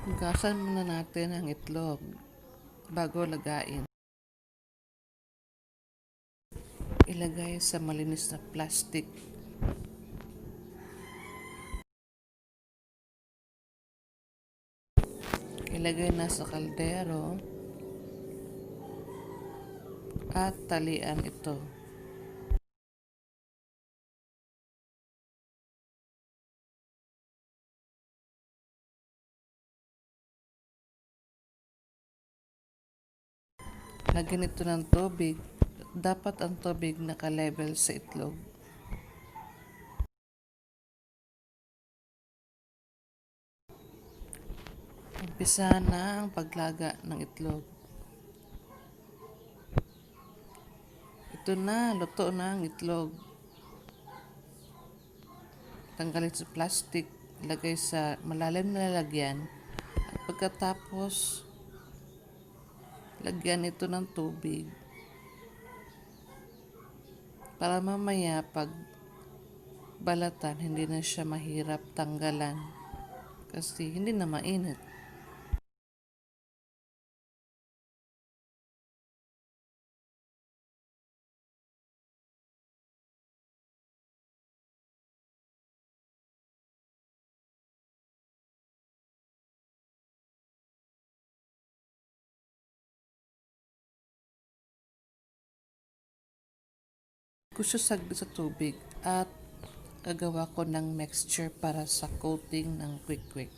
Hugasan muna natin ang itlog bago lagain. Ilagay sa malinis na plastic. Ilagay na sa kaldero at talian ito. Lagyan ito ng tubig. Dapat ang tubig naka-level sa itlog. Umpisa na ang paglaga ng itlog. Ito na, luto na ang itlog. Tanggalin sa plastic, ilagay sa malalim na lalagyan. At pagkatapos, lagyan ito ng tubig. Para mamaya pag balatan, hindi na siya mahirap tanggalan. Kasi hindi na mainit. Gusto saglit sa tubig at gagawa ko ng mixture para sa coating ng quick quick.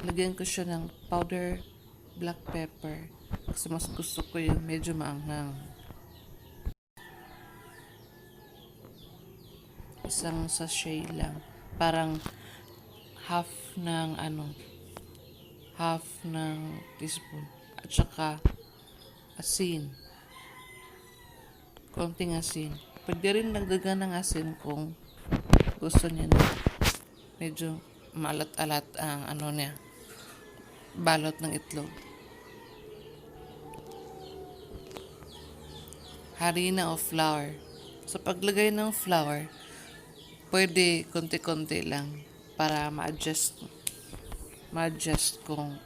Lagyan ko siya ng powder black pepper kasi mas gusto ko yung medyo maanghang. Isang sachet lang, parang half ng half ng teaspoon. At saka asin, konting asin. Pwede rin nagdagan ng asin kung gusto niya na medyo maalat-alat ang niya, balot ng itlog. Harina o flour. Sa paglagay ng flour, pwede konti-konti lang para ma-adjust kung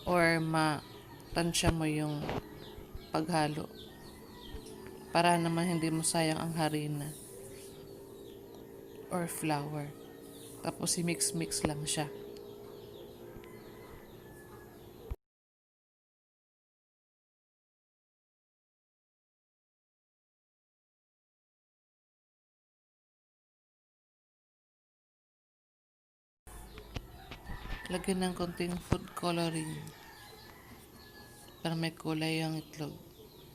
or matansya mo yung paghalo. Para naman hindi mo sayang ang harina or flour. Tapos i-mix-mix lang siya. Lagyan ng konting food coloring para may kulay yung itlog.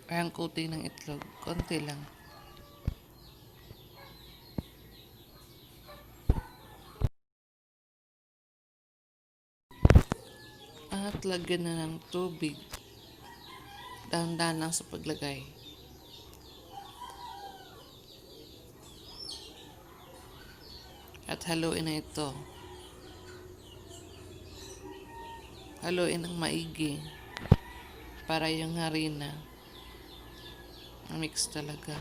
Or ang coating ng itlog. Konti lang. At lagyan na ng tubig. Dahan-dahan lang sa paglagay. At haluin na ito. Haluin ng maigi para yung harina mix talaga.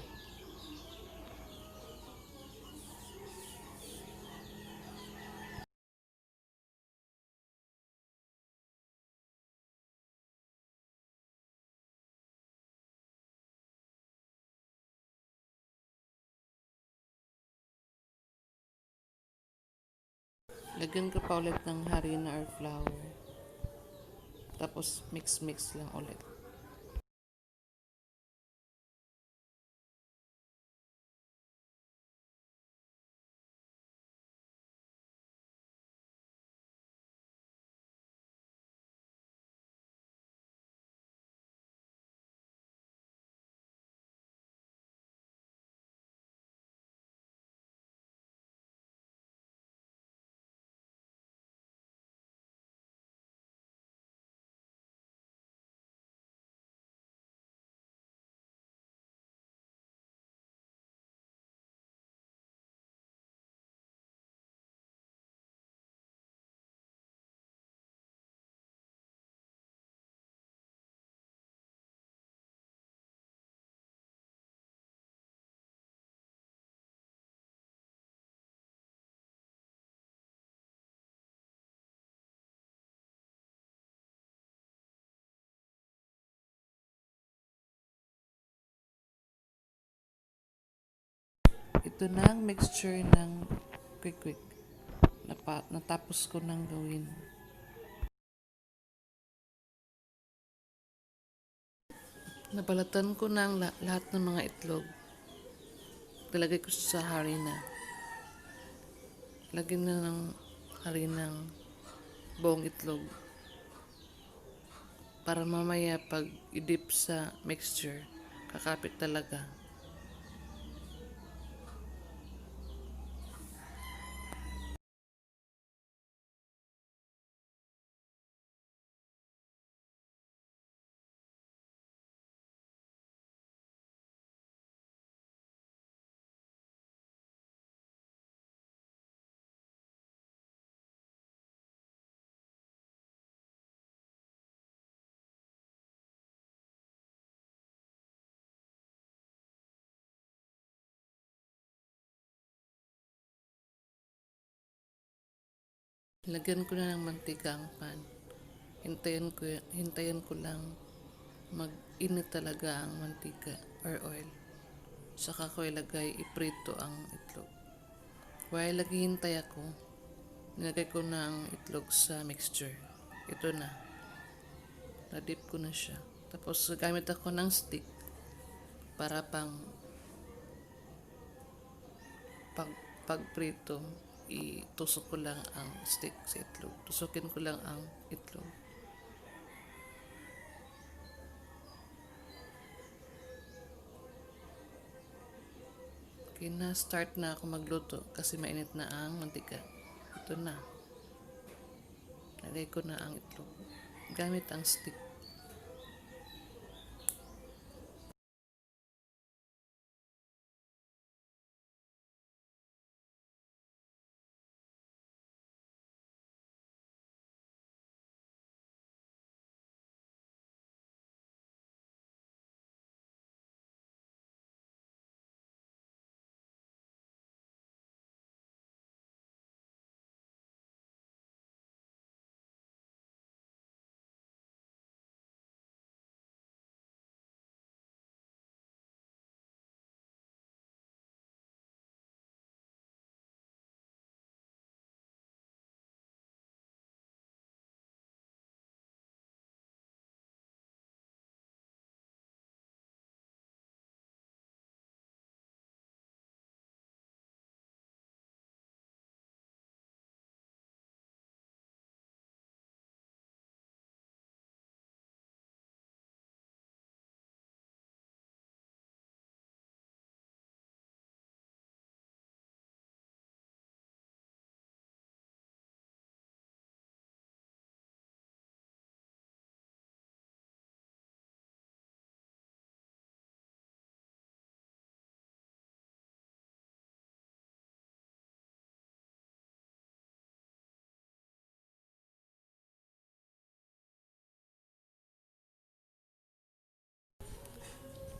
Lagyan ko pa ulit ng harina or flour. Tapos mix-mix lang ulit. Ito na ang mixture ng quick quick. Natapos ko nang gawin. Nabalatan ko na ang lahat ng mga itlog. Talagay ko sa harina. Lagyan na ng harinang buong itlog. Para mamaya pag i-dip sa mixture, kakapit talaga. Lagyan ko na ng mantika ang pan. Hintayin ko lang mag-init talaga ang mantika or oil. Saka ko ilagay, iprito ang itlog. While naghihintay ako, nilagay ko na ang itlog sa mixture. Ito na. Na-dip ko na siya. Tapos gamit ako ng stick para pagprito, itusok ko lang ang stick sa itlog. Tusukin ko lang ang itlog. Okay na, start na ako magluto kasi mainit na ang mantika. Ito na. Lagay ko na ang itlog. Gamit ang stick.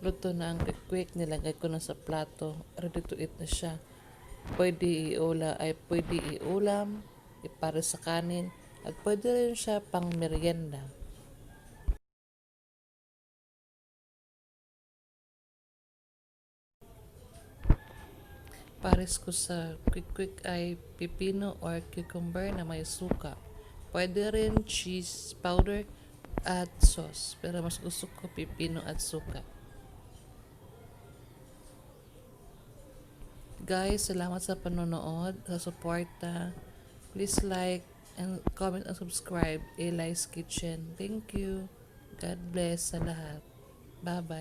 Luto na ang quick, nilagay ko na sa plato. Ready to eat na siya. Pwede iulam, ipare sa kanin, at pwede rin siya pang merienda. Pares ko sa quick ay pipino or cucumber na may suka. Pwede rin cheese powder at sauce. Pero mas gusto ko pipino at suka. Guys, salamat sa panonood, sa suporta. Please like and comment and subscribe. Elays Kitchen. Thank you. God bless sa lahat. Bye-bye.